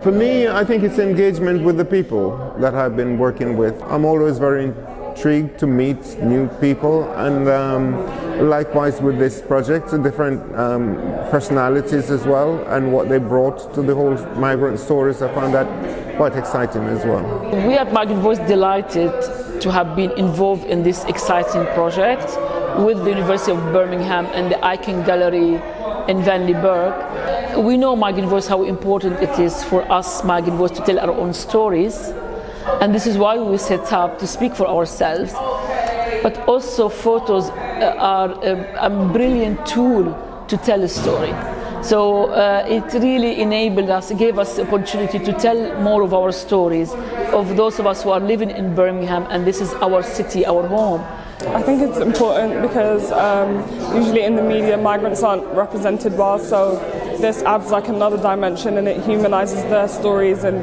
For me, I think it's engagement with the people that I've been working with. I'm always very intrigued to meet new people, and likewise with this project, the different personalities as well, and what they brought to the whole migrant stories. I found that quite exciting as well. We at Migrant Voice delighted to have been involved in this exciting project with the University of Birmingham and the Ikon Gallery in Vanley Burke. We know Migrant Voice, how important it is for us Migrant Voice to tell our own stories, and this is why we set up to speak for ourselves. But also photos are a brilliant tool to tell a story. So it really enabled us, gave us the opportunity to tell more of our stories, of those of us who are living in Birmingham, and this is our city, our home. I think it's important because usually in the media migrants aren't represented well, so this adds like another dimension, and it humanizes their stories and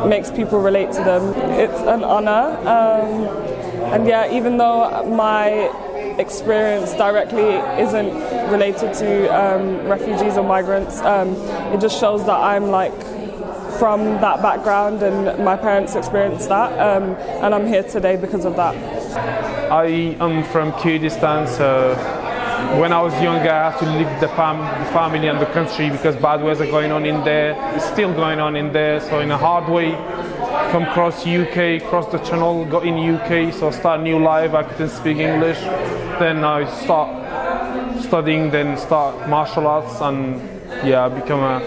makes people relate to them. It's an honor, and yeah, even though my experience directly isn't related to refugees or migrants, it just shows that I'm like from that background and my parents experienced that, and I'm here today because of that. I am from Kurdistan, so when I was younger I had to leave the family and the country because bad weather going on in there. It's still going on in there, so in a hard way come across UK, cross the channel, got in UK, so start new life. I couldn't speak English, then I start studying, then start martial arts, and yeah, I become a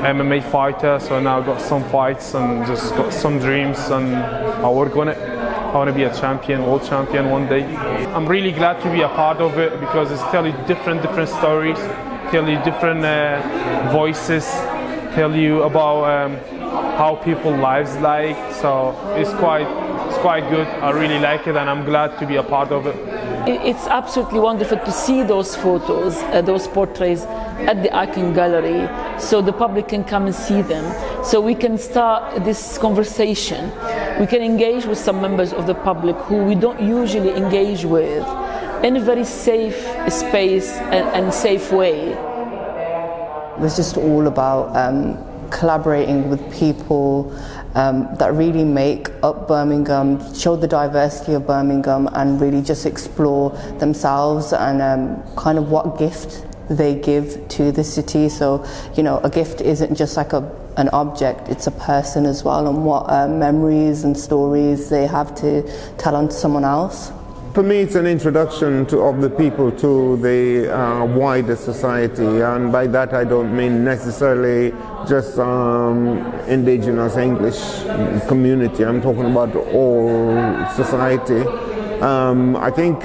MMA fighter, so now I've got some fights and just got some dreams, and I work on it. I want to be a champion, world champion one day. I'm really glad to be a part of it because it's telling different stories, tell you different voices, tell you about how people's lives like. So it's quite good. I really like it, and I'm glad to be a part of it. It's absolutely wonderful to see those photos, those portraits at the Ikon Gallery, so the public can come and see them. So we can start this conversation. We can engage with some members of the public who we don't usually engage with in a very safe space and safe way. It was just all about collaborating with people that really make up Birmingham, show the diversity of Birmingham, and really just explore themselves and kind of what gift they give to the city. So, you know, a gift isn't just like an object, it's a person as well, and what memories and stories they have to tell on to someone else. For me, it's an introduction of the people to the wider society, and by that I don't mean necessarily just indigenous English community. I'm talking about all society. I think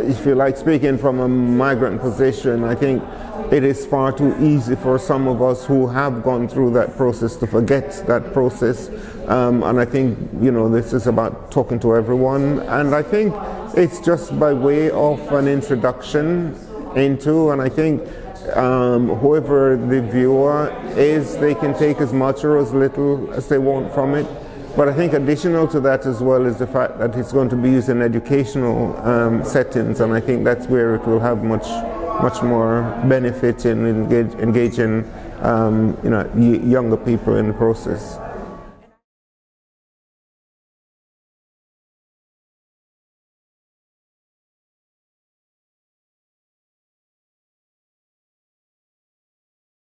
if you like, speaking from a migrant position, I think it is far too easy for some of us who have gone through that process to forget that process. And I think, you know, this is about talking to everyone. And I think it's just by way of an introduction into, and I think whoever the viewer is, they can take as much or as little as they want from it. But I think additional to that as well is the fact that it's going to be used in educational settings, and I think that's where it will have much more benefit in engaging younger people in the process.